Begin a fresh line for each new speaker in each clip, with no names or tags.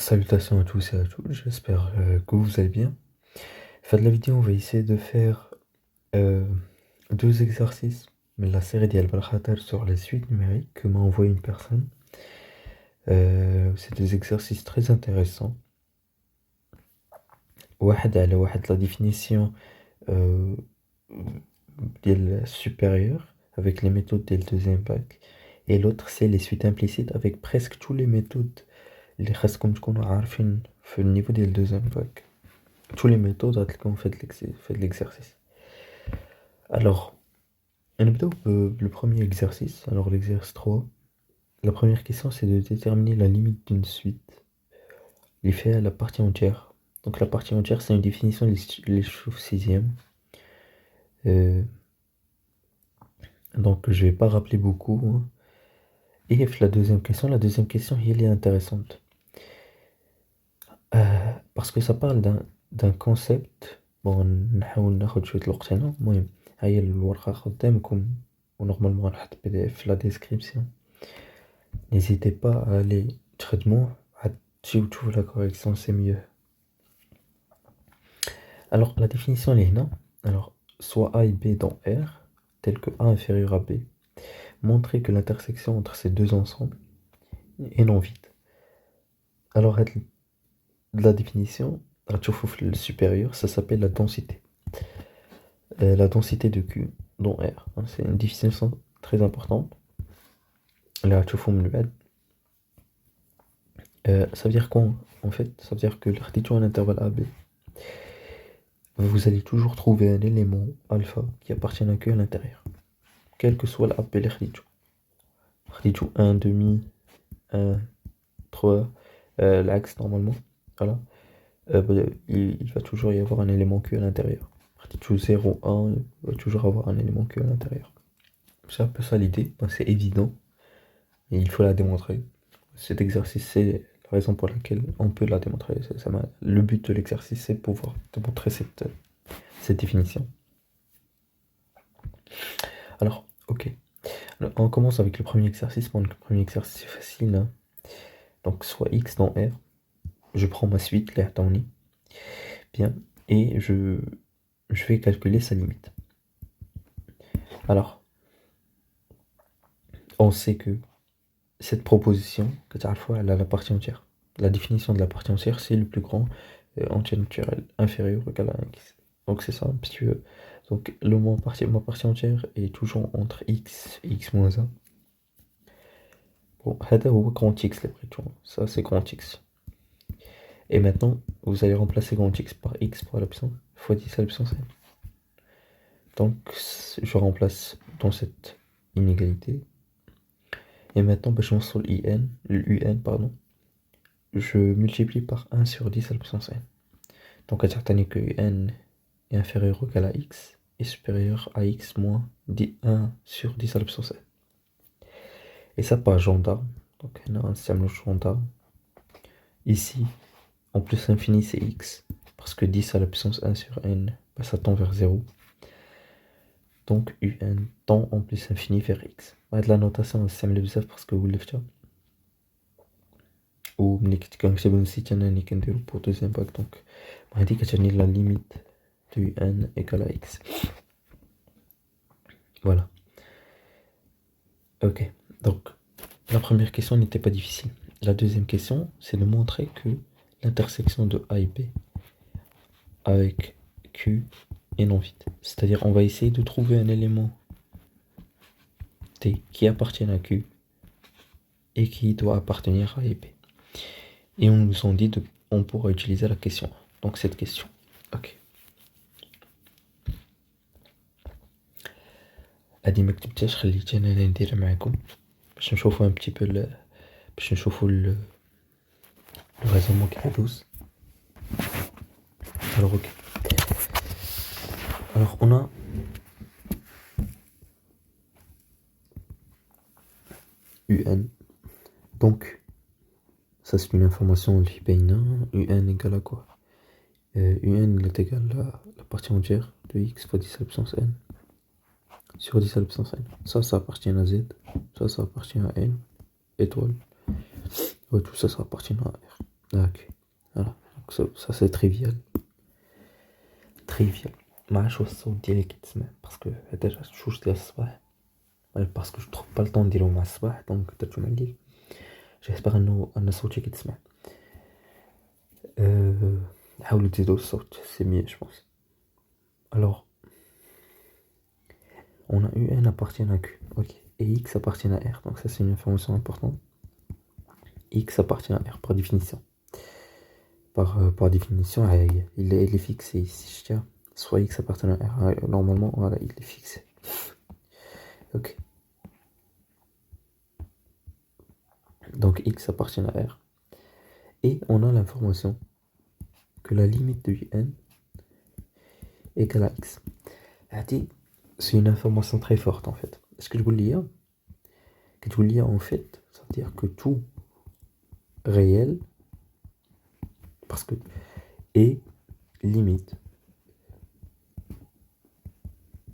Salutations à tous et à toutes, j'espère que vous allez bien. Fin de la vidéo, on va essayer de faire euh, deux exercices, mais la série d'Al Khatar sur les suites numériques que m'a envoyé une personne. C'est des exercices très intéressants. واحد la définition euh, ديال supérieure avec les méthodes dès le deuxième bac, et l'autre c'est les suites implicites avec presque toutes les méthodes اللي خاصكم تكونوا عارفين في النيفو ديال le deuxième bac. Tous les méthodes غتلقاهم fait de l'exercice. Alors, on va le premier exercice. Alors, l'exercice 3. La première question, c'est de déterminer la limite d'une suite. Il fait à la partie entière. Donc, la partie entière, c'est une définition de l'échouffe sixième. Donc, je vais pas rappeler beaucoup, hein. Et la deuxième question, elle est intéressante. Parce que ça parle d'un concept. Bon, نحاول ناخد شوية الوقت هنا. المهم هاي الورقة قدامكم ونورمالمون غنحط PDF في la description. N'hésitez pas à aller تخدموه عاد تجيو تشوفوا la correction, c'est mieux. Alors la définition elle est هنا. Alors soit A et B dans R tel que A inférieur à B. Montrer que l'intersection entre ces deux ensembles est non vide. Alors la définition le supérieur, ça s'appelle la densité. La densité de Q dans R, hein, c'est une définition très importante. Là, ça veut dire quoi en fait? Ça veut dire que l'article à l'intervalle AB, vous allez toujours trouver un élément alpha qui appartient à Q à l'intérieur, quel que soit l'AP l'article. L'article 1, demi, 1, 3, l'axe normalement, voilà. Il va toujours y avoir un élément Q à l'intérieur. Article 0, 1, il va toujours avoir un élément Q à l'intérieur. C'est un peu ça l'idée, c'est évident, et il faut la démontrer. Cet exercice, c'est la raison pour laquelle on peut la démontrer. Le but de l'exercice, c'est de pouvoir démontrer cette définition. Alors, ok. Alors, on commence avec le premier exercice. Bon, le premier exercice, c'est facile, hein. Donc, soit x dans R. Je prends ma suite, l'air Tawni. Bien. Et je vais calculer sa limite. Alors, on sait que cette proposition, elle a la partie entière. La définition de la partie entière, c'est le plus grand entier naturel inférieur ou égal à x. Donc c'est ça, si tu veux. Donc ma partie entière est toujours entre x et x moins 1. Bon, هذا هو grand x les prétends. Ça c'est grand x. Et maintenant, vous allez remplacer grand x par x fois la puissance fois 10 à la puissance n. Donc je remplace dans cette inégalité. Et maintenant, je sur le un, pardon. Je multiplie par 1 sur 10 à la puissance n. Donc à dire que n est inférieur ou égal à x est supérieur à x moins 1 sur 10 à la puissance n. Et ça par gendarme. Donc on a un système gendarme. Ici, en plus infini c'est x. Parce que 10 à la puissance 1 sur n, ça tend vers 0. Donc un tend en plus infini vers x. De la notation, c'est le bzaf parce que vous l'avez fait. Ou comme je vous ai pour deuxième bac. Donc on a dit que la limite de n égale à x. Voilà. Ok. Donc la première question n'était pas difficile. La deuxième question, c'est de montrer que l'intersection de A et B avec Q est non vide. C'est-à-dire on va essayer de trouver un élément T qui appartient à Q et qui doit appartenir à A et B. Et on nous a dit on pourra utiliser la question. Donc cette question. Ok. هادي ما كتبتهاش خليتها انا نديرها معكم باش نشوفوا un petit peu باش نشوفوا le raisonnement qui pousse. Alors ok. Alors on a UN. Donc ça c'est une information qui paye UN égale à quoi? UN est égal à la partie entière de x fois 10 à la puissance n sur 10 à la puissance n. Ça appartient à z, ça appartient à n, étoile. Ouais, tout ça appartient à R. Ok. Voilà. Donc ça c'est trivial. Trivial. ما عادش الصوت ديالي كيتسمع باسكو هذا الشوش ديال الصباح باسكو جو تروف با الطون نديرو مع الصباح دونك درتو مع الليل جيسبر ان صوتي كيتسمع حاولوا تزيدوا الصوت سي ميeux je pense. Alors on a UN appartient à Q, ok, et X appartient à R, donc ça c'est une information importante. X appartient à R par définition. Par définition, il est fixé ici, je tiens. Soit X appartient à R, normalement, voilà, il est fixé. Ok. Donc X appartient à R. Et on a l'information que la limite de UN égale à X. C'est une information très forte en fait. Est-ce que je vous le dis? Que je vous le dis en fait, ça veut dire que tout réel, parce que est limite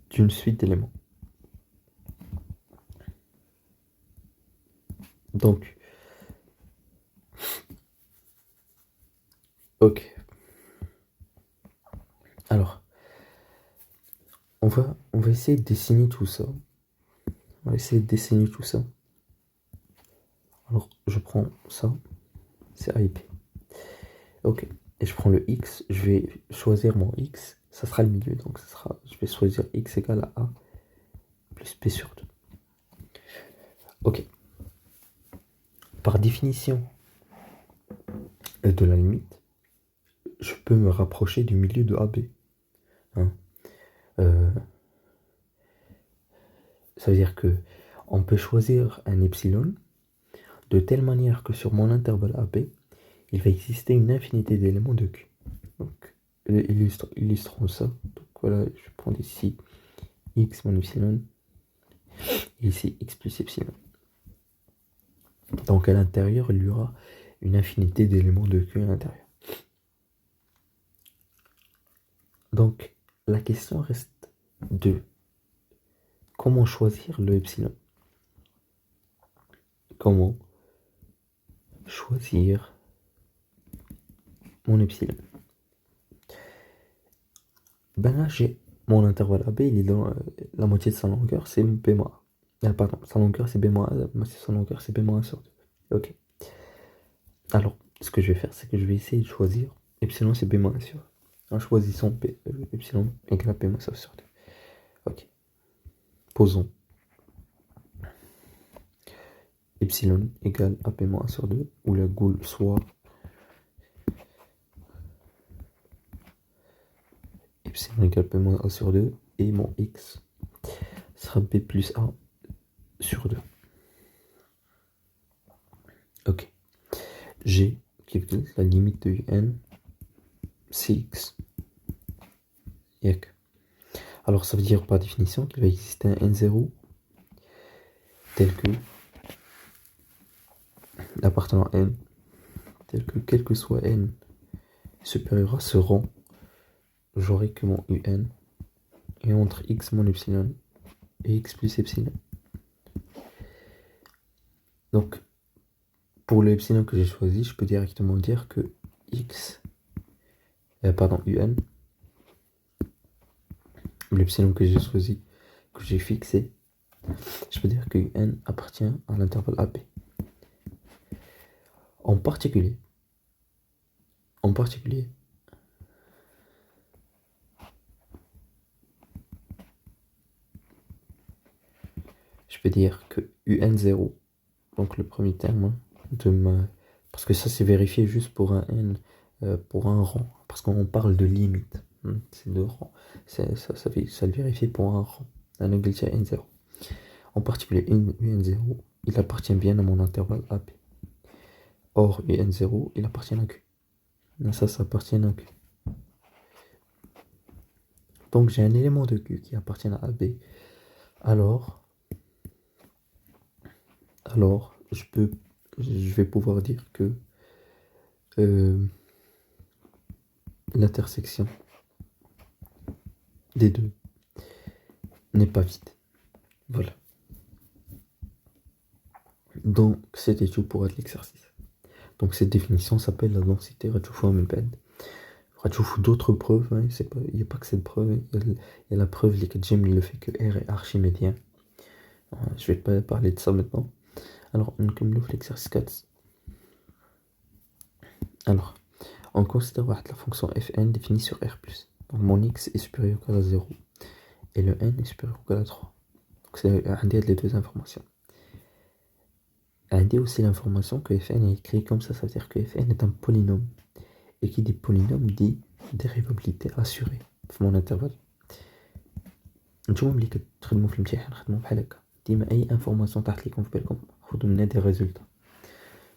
d'une suite d'éléments. Donc, ok. Alors, on va essayer de dessiner tout ça. On va essayer de dessiner tout ça. Alors, je prends ça, c'est A et B. Ok. Et je prends le X, je vais choisir mon X, ça sera le milieu, donc ça sera, je vais choisir X égale à A plus B sur 2. Ok. Par définition de la limite, je peux me rapprocher du milieu de AB. Hein. Ça veut dire que on peut choisir un epsilon de telle manière que sur mon intervalle AB, il va exister une infinité d'éléments de Q. Donc, illustrons ça. Donc voilà, je vais prendre ici X moins epsilon, et ici X plus epsilon. Donc à l'intérieur, il y aura une infinité d'éléments de Q à l'intérieur. Donc la question reste de comment choisir le epsilon. Comment choisir mon epsilon. Ben là, j'ai mon intervalle AB, il est dans la moitié de sa longueur, c'est B-. Pardon, sa longueur c'est B-, sa longueur c'est B-1 sur 2. Ok. Alors, ce que je vais faire, c'est que je vais essayer de choisir epsilon c'est B- sur 2. En choisissant epsilon égale à B- sur 2. Ok. Posons epsilon égale à B- sur 2, où la goule soit epsilon égale B- sur 2, et mon X sera B plus A sur 2. Ok. G qui est la limite de UN, c'est X. Yek. Alors ça veut dire par définition qu'il va exister un N0 tel que appartenant à N, tel que quel que soit N supérieur à ce rang, j'aurai que mon UN et entre X mon epsilon et X plus epsilon. Donc pour le epsilon que j'ai choisi, je peux directement dire que X, UN, l'epsilon que j'ai choisi, que j'ai fixé, je peux dire que UN appartient à l'intervalle AB. En particulier, je peux dire que UN0, donc le premier terme de ma... Parce que ça c'est vérifié juste pour un N, pour un rang, parce qu'on parle de limite, c'est de rang, ça le vérifie pour un rang, un égalité à N0. En particulier UN0, il appartient bien à mon intervalle AB. Or UN0, il appartient à Q. Ça appartient à Q. Donc j'ai un élément de Q qui appartient à AB. Alors je vais pouvoir dire que l'intersection des deux n'est pas vide. Voilà. Donc c'était tout pour l'exercice. Donc cette définition s'appelle la densité غتشوفوها من بعد. غتشوفوا d'autres preuves, hein, il n'y a pas que cette preuve, il y a la preuve اللي كتجي من le fait que R est archimédien. Je vais pas parler de ça maintenant. Alors, on commence l'exercice 4. Alors, on considère la fonction fn définie sur R+. Donc mon x est supérieur ou égal à 0 et le n est supérieur ou égal à 3. Donc c'est un des les deux informations. Un des aussi l'information que fn est écrit comme ça veut dire que fn est un polynôme. Et qui dit polynôme dit dérivabilité assurée. في mon intervalle. نتوما ملي كتخدموا في الامتحان خدموا بحال هكا. ديما اي انفورماسيون طاحت لكم في بالكم خذوا منها دي ريزولتا.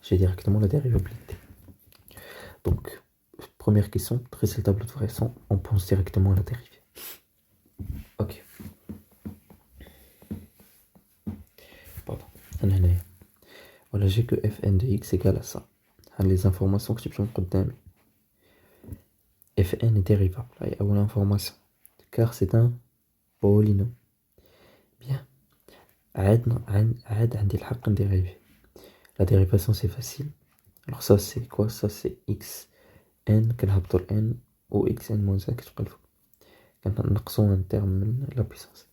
J'ai directement la dérivabilité. Donc, première question, dresser le tableau de variation, on pense directement à la dérivée. Ok. Pardon. Voilà, j'ai que fn de x égale à ça. Les informations que tu peux me fn est dérivable. Là, il y a une information. Car c'est un polynôme. Bien. عاد عندي الحق نديريفي. La dérivation c'est facile. Alors ça c'est quoi? Ça c'est x n كنهبطو n ou x n moins 1 كتبقى الفوق. كنقصو un terme من la puissance.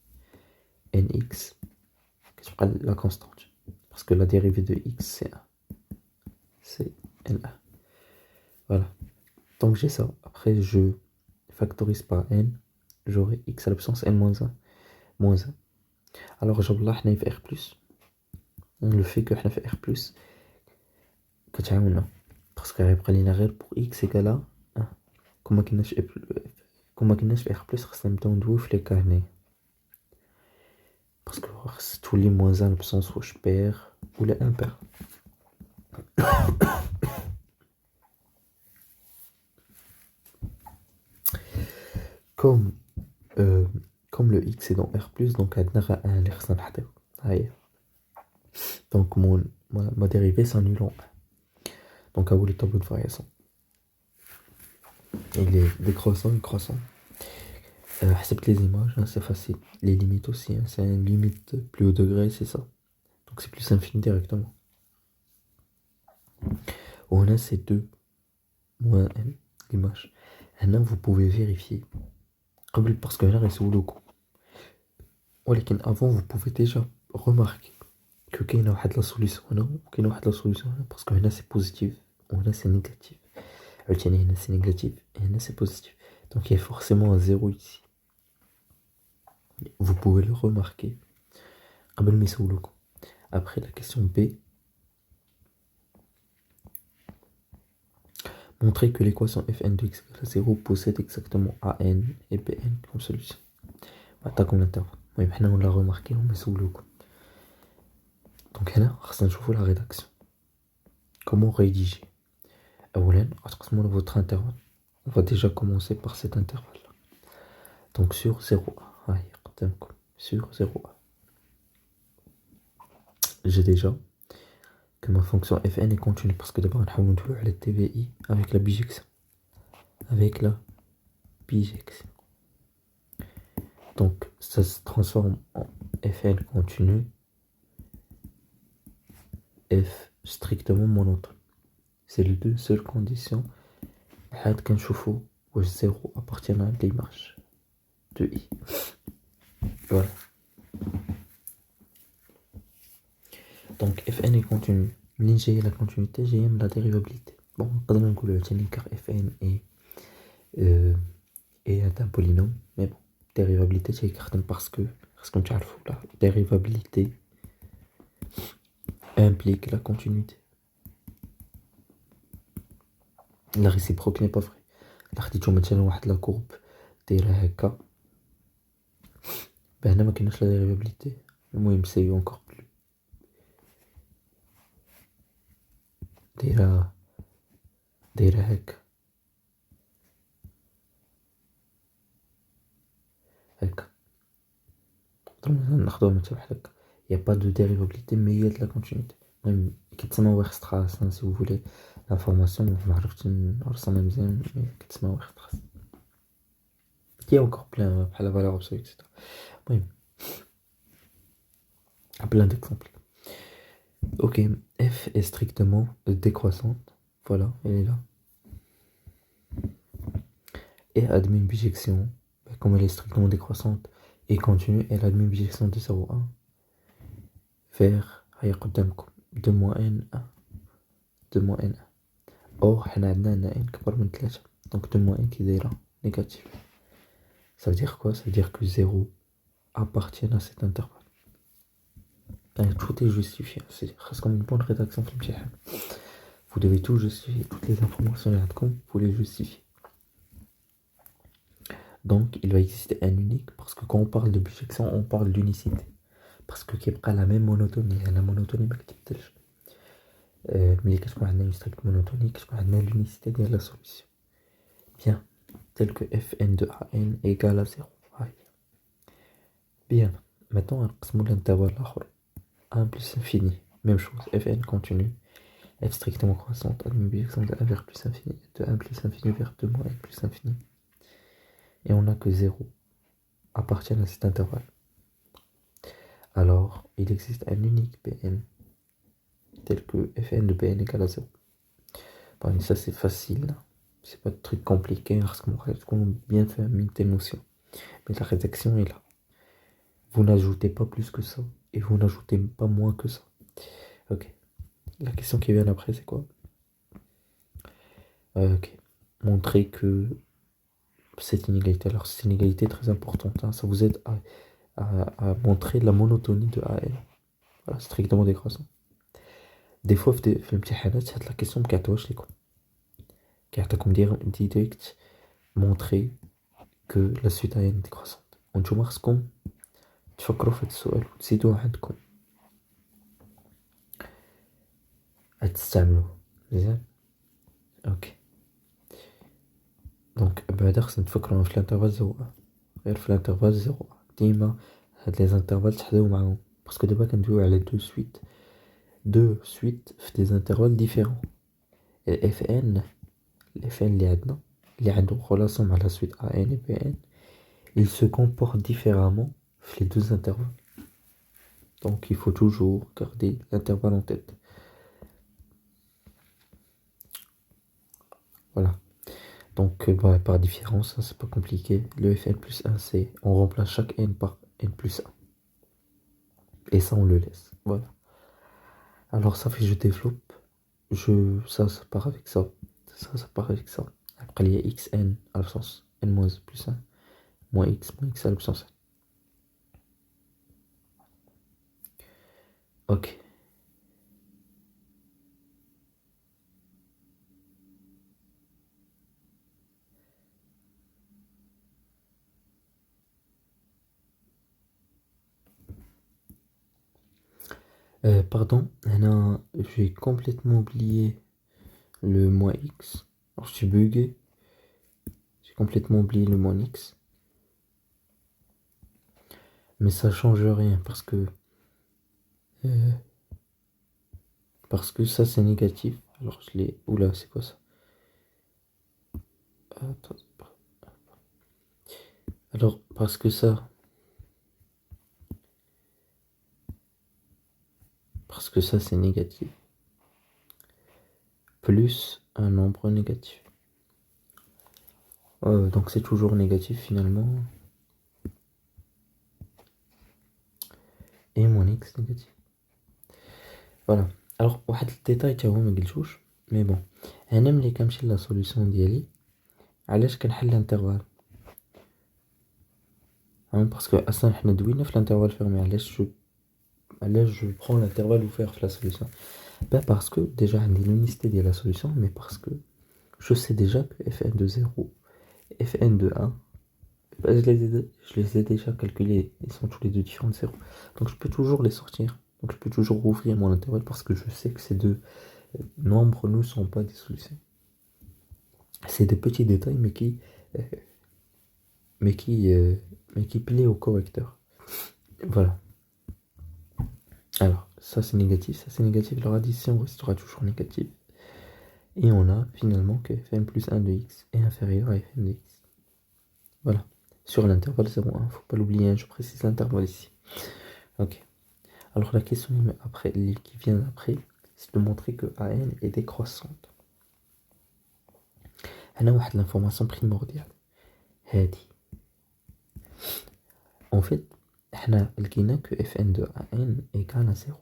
nx كتبقى la constante. Parce que la dérivée de x c'est 1. C'est n1. Voilà. Donc j'ai ça. Après je factorise par n. J'aurai x à la puissance n moins 1. Moins 1. Alors je vais حنا في R+. Le fait que حنا في R+. كتعاوننا. Parce que غيبقى لينا غير pour x égale à 1. كون مكناش في R+, خصنا نبداو ندويو في لي كا هنايا. Parce que خص تولي moins 1 l'absence واش pair ou la impair. Comme le x est dans R+, donc عندنا غا 1 اللي خصنا نحطيو. هاهي. Donc ma dérivée s'annule en 1. Donc à vous le tableau de variation. Il est décroissant et croissant. Accepte les images, hein, c'est facile. Les limites aussi, hein, c'est une limite plus haut degré, c'est ça. Donc c'est plus infini directement. On a ces 2 moins n l'image. Maintenant vous pouvez vérifier. Parce que là c'est au logo. Avant vous pouvez déjà remarquer que qu'il y a la solution là, qu'il y a la solution là, parce que là c'est positif, là c'est négatif. Là c'est négatif et là c'est positif. Donc il y a forcément un 0 ici. Vous pouvez le remarquer. Après la question B. Montrer que l'équation fn de x égale à 0 possède exactement an et bn comme solution. T'as comme l'intervalle. Oui, maintenant on l'a remarqué, on met sous le coup. Donc là, on va la rédaction. Comment rédiger? Votre intervalle. On va déjà commencer par cet intervalle. Donc sur 0,1. Sur 0,1. J'ai déjà que ma fonction fn est continue parce que d'abord on va le TVI avec la bijection. Donc ça se transforme en fn continu, f strictement monotone. C'est les deux seules conditions qu'on chauffe où 0 appartient à l'image de i. Voilà. Donc fn est continu. J'ai la continuité, j'ai la dérivabilité. Bon, pas de même couleur, car fn est un polynôme, mais bon, dérivabilité c'est écarté parce que la dérivabilité implique la continuité. La réciproque n'est pas vraie. خديتو مثلا واحد لا كورب دايره هكا هنا ما كايناش لا ديريفابيليتي. المهم سي encore plus دايره هكا ناخدوها مثلا بحال هكا. Il n'y a pas de dérivabilité mais il y a de la continuité. المهم كيتسمى ويخستراس si vous voulez l'information ما عرفتش نرسمها مزيان كتسمى ويخستراس. Il y a encore plein بحال la valeur absolue etc. المهم plein d'exemples. Ok, f est strictement décroissante Voilà, elle est là. Et admet une bijection, comme elle est strictement décroissante et continue, elle admet une bijection de 0,1 vers هيا قدامكم 2 moins n1 2 moins n1 or حنا عندنا n كبر من 3 donc 2 moins n qui دايره négatif. Ça veut dire quoi? Ça veut dire que 0 appartient à cet intervalle. Tout est justifié, c'est comme une bonne rédaction. Vous devez tout justifier, toutes les informations vous les justifier. Donc il va exister un unique, parce que quand on parle de bijection, on parle d'unicité. Parce que كيبقى la même monotonie, la monotonie ما كتبدلش. ملي كتكون عندنا une stricte monotonie, كتكون عندنا l'unicité ديال la solution. Bien, tel que fn de an égale à 0. Bien, maintenant نقسمو l'intervalle l'autre. 1 plus infini, même chose, fn continue, f strictement croissante, admet bijection de 1 vers plus infini, de 1 plus infini vers 2 moins n plus infini. Et on n'a que 0 appartient à cet intervalle. Alors, il existe un unique Pn tel que fn de Pn égale à 0. Bon, ça c'est facile, c'est pas de truc compliqué, parce qu'on a bien fait tes notions. Mais la rédaction est là. Vous n'ajoutez pas plus que ça, et vous n'ajoutez pas moins que ça. Ok. La question qui vient après, c'est quoi? Ok. Montrer que cette inégalité, alors c'est une inégalité très importante, hein, ça vous aide à montrer la monotonie de AN. Voilà, strictement décroissant. Des fois, في الامتحانات هاد la question مكيعطيوهاش ليكم. كيعطيكم direct montrer que la suite AN est décroissante. وانتوما خصكم تفكروا في هاد السؤال وتزيدوه عندكم. تستعملوه مزيان. اوكي. دونك بعدا خصنا نتفكروا في الانترفال 0 غير في الانترفال 0 ديما هاد لي زانترفال تحداو معاهم باسكو دابا كندويو على deux suites في des intervalles différents. Et fn اللي عندنا اللي عنده relation مع la suite an et bn, il se comporte différemment في les deux intervalles. Donc il faut toujours garder l'intervalle en tête. Voilà. Donc par différence, hein, c'est pas compliqué. Le fn plus 1, c'est on remplace chaque n par n plus 1. Et ça, on le laisse. Voilà. Alors ça fait je développe. Ça part avec ça. Ça part avec ça. Après, il y a xn à l'absence n plus 1. Moins x à l'absence 1. Ok. Pardon, j'ai complètement oublié le moins x. Alors je suis bugué. J'ai complètement oublié le moins x. Mais ça change rien parce que ça c'est négatif. Alors je l'ai. Oula, c'est quoi ça? Attends. Alors parce que ça c'est négatif. Plus un nombre négatif. Donc c'est toujours négatif finalement. Et moins x négatif. Voilà. Alors واحد الديتاي تا هو ما قلتوش مي بون انا ملي كنمشي لا سوليوشن ديالي علاش كنحل الانترفال باسكو اصلا حنا دوينا في الانترفال فيرمي علاش je prends l'intervalle ouvert في la solution. Parce que déjà عندي l'unicité de la solution, mais parce que je sais déjà que fn de 0 et fn de 1 je les ai déjà calculés, ils sont tous les deux différents de 0, donc je peux toujours les sortir, donc je peux toujours ouvrir mon intervalle parce que je sais que ces deux nombres ne sont pas des solutions. C'est des petits détails mais qui plaît au correcteur. Voilà. Alors ça c'est négatif, leur addition restera toujours négative. Et on a finalement que fn plus 1 de x est inférieur à fn de x. Voilà. Sur l'intervalle 0,1. Faut pas l'oublier, hein, je précise l'intervalle ici. Ok. Alors la question après, qui vient après, c'est de montrer que AN est décroissante. هنا واحد l'information primordiale هادي. En fait حنا لقينا que fn de an égale à 0.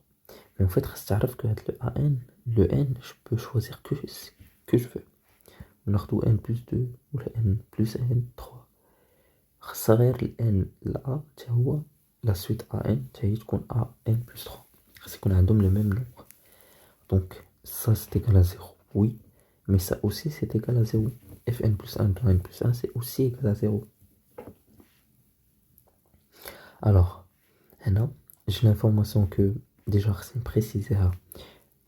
Mais en fait خاص تعرف que هاد le n je peux choisir que je veux. ناخدو n plus 2 ولا n plus n 3. خاص غير ال n ل a تا هو la suite an تا هي تكون a n plus 3. خاص يكون عندهم le même nombre. Donc ça c'est égal à 0. Oui. Mais ça aussi c'est égal à 0. Fn plus 1 de n plus 1 c'est aussi égal à 0. Alors, هنا j'ai l'information que déjà c'est précisé à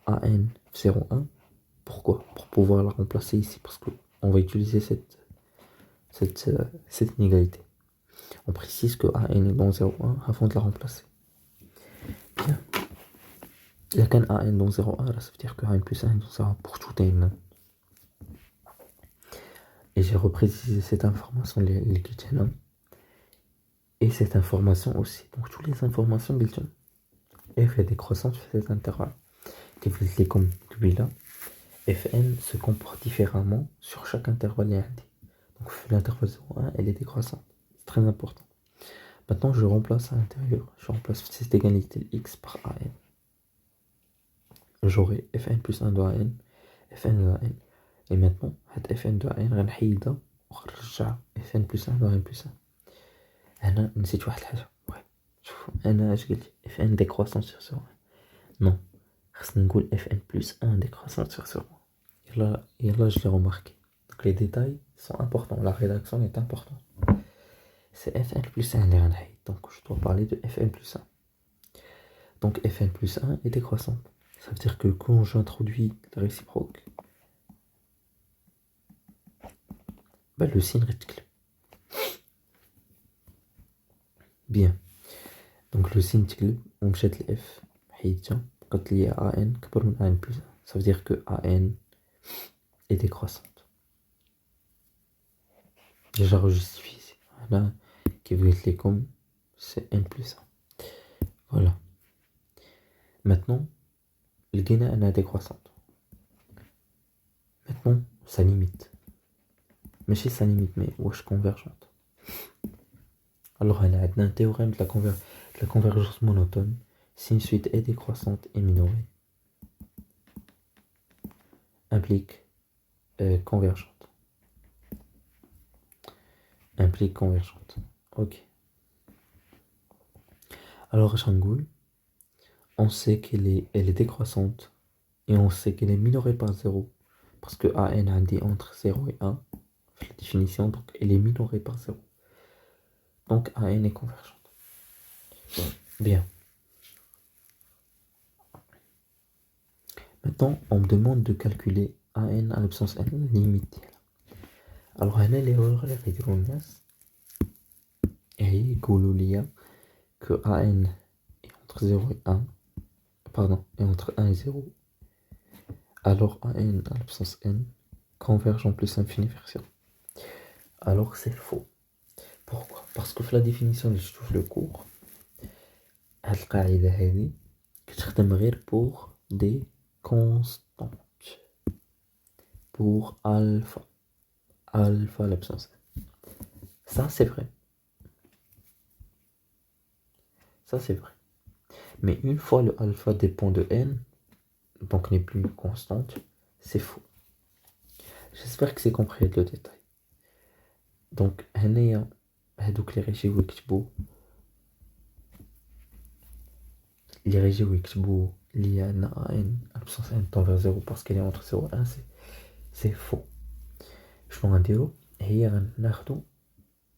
an 0,1. Pourquoi? Pour pouvoir la remplacer ici, parce qu'on va utiliser cette inégalité. On précise que an est dans 0,1 avant de la remplacer. Bien. Il y a qu'un an dans 0,1, là ça veut dire que an plus 1 dans 0 pour tout n. Et j'ai reprécisé cette information les questions. Et cette information aussi. Donc toutes les informations بالجمع. F est décroissante sur cet intervalle. كيف قلت لكم قبيله Fn se comporte différemment sur chaque intervalle عندي. Donc l'intervalle 0,1 elle est décroissante. C'est très important. Maintenant je remplace à l'intérieur. Je remplace cette égalité de x par an. J'aurai Fn plus 1 de an, Fn de an. Et maintenant Fn de an غنحيدها ونرجع Fn plus 1 de an plus 1. هنا نسيت واحد الحاجة. شوفوا أنا اش قلت Fn décroissant sur 0,1. Non. خاصني نقول Fn plus 1 décroissant sur 0,1. يلا je l'ai remarqué. Donc les détails sont importants. La rédaction est importante. C'est Fn plus 1 اللي غنحيد. Donc je dois parler de Fn plus 1. Donc Fn plus 1 est décroissante. Ça veut dire que quand j'introduis la réciproque, bah, le signe rectifié. Bien. Donc le signe تقلب ومشات ل F حيدتها بقات لي an كبر من an plus 1. Ça veut dire que an est décroissante. Déjà rejustifié ici. Là, qui veut être comme c'est n plus 1. Voilà. Maintenant, le gain est décroissante. Maintenant, sa limite. Mais chez sa limite, mais wesh convergente. Alors, on a un théorème de la convergence monotone. Si une suite est décroissante et minorée, implique convergente. Implique convergente. Ok. Alors, Shangoul, on sait elle est décroissante et on sait qu'elle est minorée par 0 parce que an a dit entre 0 et 1. La définition, donc elle est minorée par 0. Donc an est convergente. Bien. Maintenant, on me demande de calculer an à l'absence n, la limite. Alors, on a l'erreur اللي غيديروا الناس هي يقولوا ليا que an est entre 0 et 1. Pardon, est entre 1 et 0. Alors an à l'absence n converge en plus infini vers 0. Alors c'est faux. Pourquoi? Parce que la définition de le cours, هاد القاعدة هذه كتخدم غير pour des constantes. Pour alpha. Alpha l'absence n. Ça c'est vrai. Ça c'est vrai. Mais une fois le alpha dépend de n, donc n'est plus constante, c'est faux. J'espère que c'est compris le détail. Donc هنايا هادوك لي غيجيو يكتبوا لي ان absence n tend vers 0 parce qu'elle est entre 0 et 1, c'est faux. شنو غنديرو هي غناخدو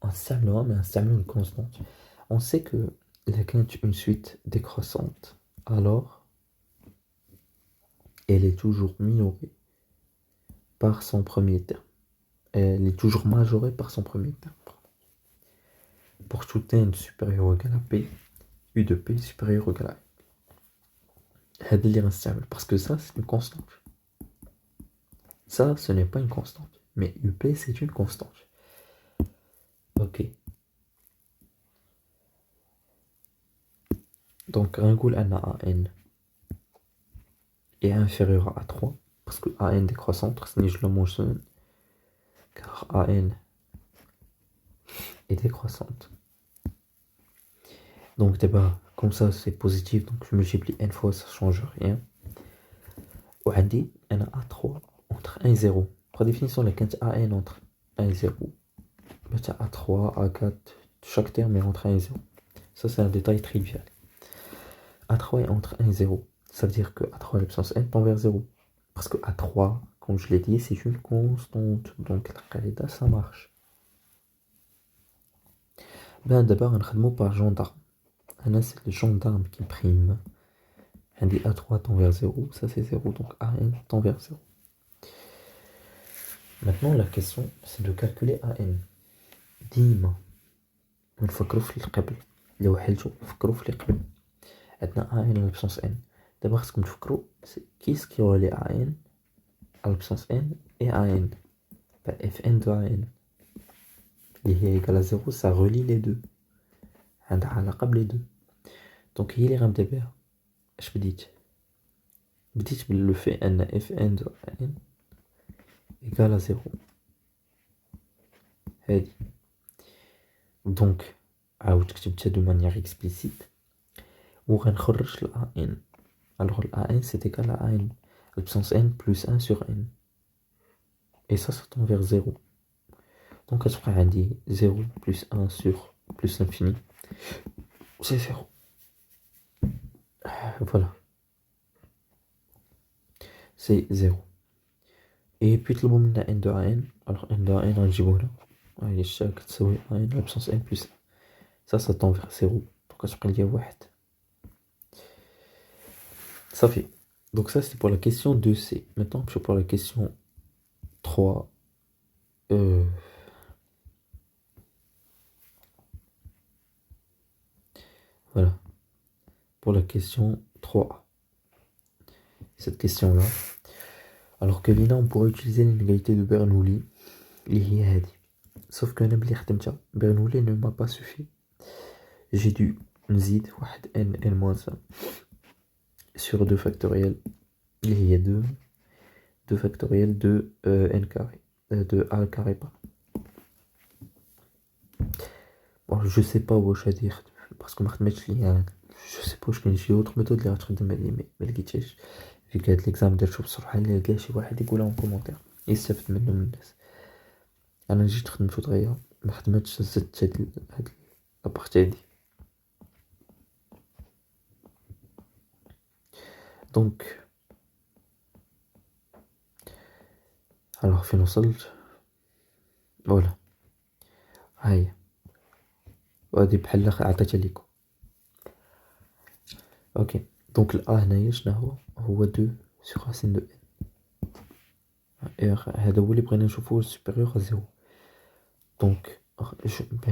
نستعملوها mais نستعملو une constante. On sait que la quinte une suite décroissante, alors elle est toujours minorée par son premier terme. Elle est toujours majorée par son premier terme. Pour tout n supérieur ou égal à p, u de p supérieur ou égal à n. Parce que ça, c'est une constante. Ça, ce n'est pas une constante. Mais up, c'est une constante. Ok. Donc, نقول أن an est inférieur à 3. Parce que an décroissante, خصني je le mentionne. car AN est décroissante. Donc d'abord, comme ça c'est positif, donc je multiplie n fois, ça change rien. وعندي أنا A3 entre 1 et 0. Par définition, la quinte AN entre 1 et 0. A3, A4, chaque terme est entre 1 et 0. Ça c'est un détail trivial. A3 est entre 1 et 0. Ça veut dire que A3 à la puissance n tend vers 0. Parce que A3, comme je l'ai dit, c'est une constante. Donc la qaïda, ça marche. Ben d'abord, on a par gendarme. Là, c'est le gendarme qui prime. On dit A3 tend vers 0, ça c'est 0, donc AN tend vers 0. Maintenant, la question, c'est de calculer AN. ديما نفكروا في اللي قبل. لو حلتو فكروا في اللي قبل. عندنا AN à la puissance n. D'abord, ce qu'on تفكروا, c'est qu'est-ce qui relie AN à la puissance n et AN. Ben, Fn de AN. اللي هي égale à 0, ça relie les deux. عندها علاقة بلي deux. Donc هي اللي غنبدا بها. اش بديت باللو fait ان Fn de AN égale à 0. هادي. Donc عاود كتبتها de manière explicite وغنخرج ل AN. Alors l'AN c'est égal à AN à la puissance n plus 1 sur n. Et ça tend vers 0. Donc غتبقى عندي 0 plus 1 sur plus l'infini. C'est 0. Voilà. C'est 0. Et puis طلبوا منا n de AN. Alors n de AN غنجيبو هنا. هي الشا كتساوي AN à la puissance n plus 1. Ça tend vers 0. Donc غتبقى ليا 1. Ça fait. Donc ça c'est pour la question 2C. Maintenant je pour la question 3. Voilà. Pour la question 3A. Cette question-là. Alors que là, on pourrait utiliser l'inégalité de Bernoulli. Sauf que Bernoulli ne m'a pas suffi. J'ai dû nzid n n-1 sur 2 factoriels. Il y a 2 factoriels de n carré. De a carré pas. Bon, je sais pas où je vais dire. Parce que je sais pas, j'ai autre méthode اللي غتخدم عليه ما لقيتهاش. في هاد ليكزام درتو بصراحه اللي لقى شي واحد يقولها في كومونتير يستافد منه من الناس. انا جيت خدمتو دغيا ما خدمتش زدت هاد لابارتي هادي. دونك alors فين وصلت فوالا هاهي وهادي بحال عطيتها ليكم. اوكي دونك الأ هنايا شنو هو 2 sur racine de n. هذا هو اللي بغينا نشوفوه supérieur à 0. Donc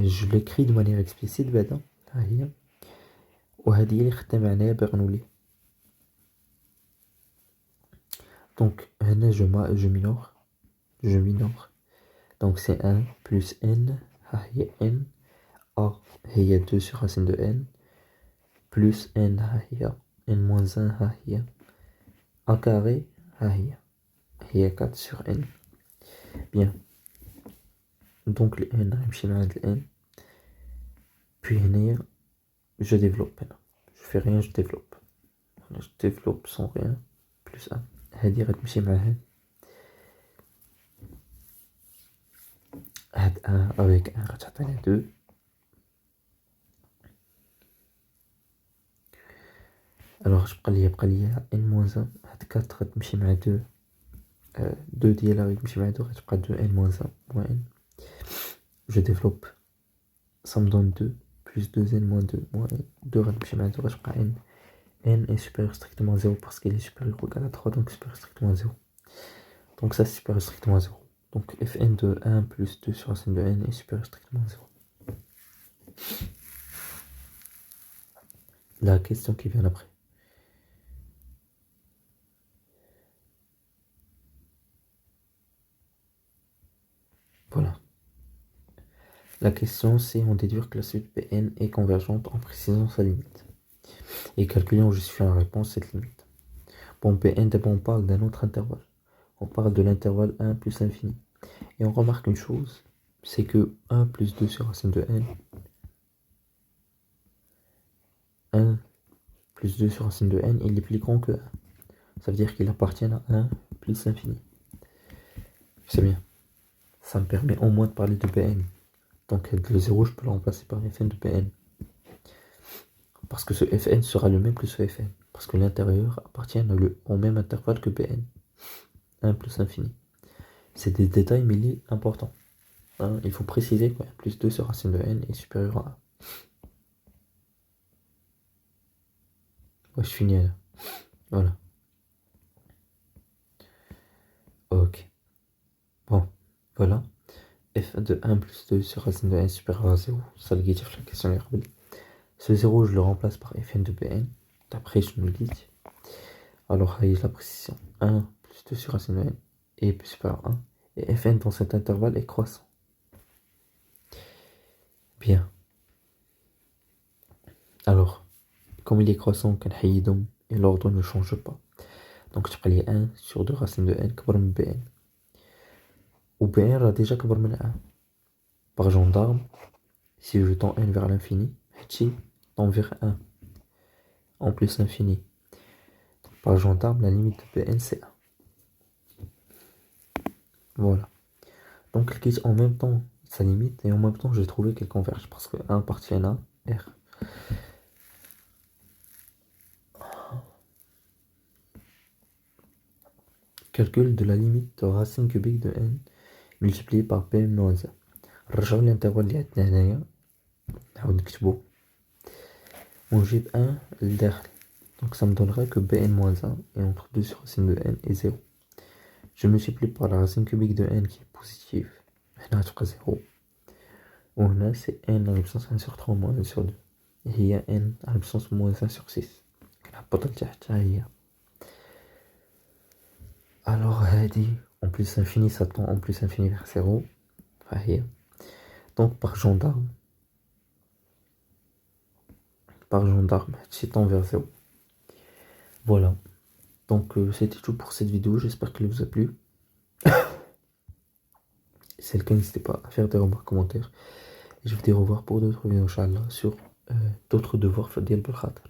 je l'écris de manière explicite بعدا ها هي وهذه هي اللي خدام معناها برنولي. Donc هنا je minore. Donc c'est 1 plus n ها هي n a هي 2 sur racine de n plus n ها هي n moins 1 ها هي a carré ها هي 4 sur n. Bien. Donc le n غيمشي مع هاد n. Puis هنايا je développe هنا. Je fais rien, je développe. Je développe sans rien. Plus 1. هادي غتمشي مع هاد 1 avec 1 غتعطينا 2. alors بقى ليا n moins 1 هاد 4 غتمشي مع 2. 2 ديالها غتمشي مع 2 غتبقى 2 n moins 1 moins n. je développe ça me donne 2 plus 2n moins 2 moins n. 2 غتمشي مع 2 غتبقى n. n est supérieur strictement à 0 parce qu'il est supérieur ou égal à 3 donc supérieur strictement à 0. Donc ça c'est supérieur strictement à 0. Donc Fn de 1 plus 2 sur racine de n est supérieur strictement à 0. La question qui vient après. Voilà. La question c'est on déduire que la suite Pn est convergente en précisant sa limite. Et calculer en justifiant la réponse cette limite. Bon, Pn d'abord on parle d'un autre intervalle. On parle de l'intervalle 1 plus l'infini. Et on remarque une chose, c'est que 1 plus 2 sur racine de n, 1 plus 2 sur racine de n, il est plus grand que 1. Ça veut dire qu'il appartient à 1 plus l'infini. C'est bien. Ça me permet au moins de parler de Pn. Donc le 0, je peux le remplacer par Fn de Pn. Parce que ce Fn sera le même que ce Fn. Parce que l'intérieur appartient au même intervalle que Pn. 1 plus infini. C'est des détails, mais il est important. Hein, il faut préciser que plus 2 sur racine de n est supérieur à 1. Ouais, je finis là. Voilà. Ok. Bon, voilà. F de 1 plus 2 sur racine de n supérieur à 0. Ça le guide la question est rappelée. Ce 0, je le remplace par Fn de Pn. D'après, je me le guide. Alors, la précision. 1 plus 2 sur racine de n est plus supérieur à 1. Et Fn dans cet intervalle est croissant. Bien. Alors, comme il est croissant, et l'ordre ne change pas. Donc, tu prends 1 sur 2 racines de n كبر من Bn. Ou Bn a déjà كبر من 1. Par gendarme, si je tends n vers l'infini, Hachi tend vers 1. En plus l'infini. Par gendarme, la limite de Bn c'est 1. Voilà. Donc, il quitte en même temps sa limite et en même temps, j'ai trouvé qu'elle converge parce que 1 appartient à R. Calcul de la limite de racine cubique de n multiplié par Bn moins 1. رجعوا الانترفال اللي عندنا هنايا نحاول نكتبو ونجيب 1 للداخل. Donc ça me donnera que Bn-1 est entre 2 sur racine de n et 0. Je multiplie par la racine cubique de n qui est positive. هنا تبقى 0. وهنا c'est n à la puissance 1 sur 3 moins 1 sur 2. Et il y a n à la puissance moins 1 sur 6. كنهبط لتحت ها هي. Alors هادي en plus infini ça tend en plus infini vers 0. ها هي. Donc par gendarme, tend vers 0. Voilà. Donc c'était tout pour cette vidéo, j'espère qu'elle vous a plu. Si c'est le cas, n'hésitez pas à faire des remarques, commentaires. Et je vous dis au revoir pour d'autres vidéos, Inch'Allah, sur d'autres devoirs, Fadil Belkhater.